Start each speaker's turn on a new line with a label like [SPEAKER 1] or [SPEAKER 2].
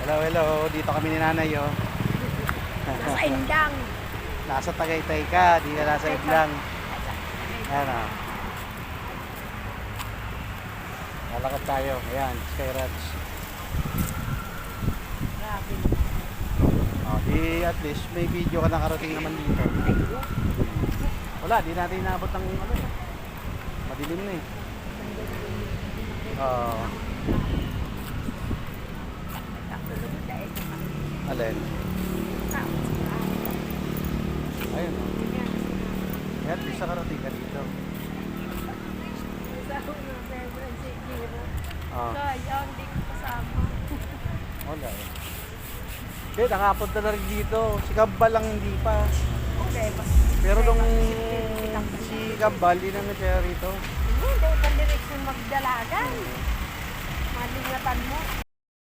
[SPEAKER 1] Hello, hello. Dito kami ni nanay, oh.
[SPEAKER 2] Nasa Indang.
[SPEAKER 1] Nasa Tagaytay ka, di ka nasa Idlang. Ayan, oh. Lalakad tayo. Ayan, Sky Ranch.
[SPEAKER 2] Grabe.
[SPEAKER 1] Oh, di at least may video ka nakarating naman dito. Wala, di natin inaabot ng ano eh. Madilim na eh. Oo. Alin? Ayun o. Kaya at least nakarating ka dito. Oo.
[SPEAKER 2] Kaya, hindi ko kasama.
[SPEAKER 1] Wala eh. Kaya nakapunta na rin dito. Si Kambal lang hindi pa.
[SPEAKER 2] Okay.
[SPEAKER 1] Pero nung si Kambal, di naman siya rito.
[SPEAKER 2] Hindi, pa direksyon magdalagan. Malingatan mo.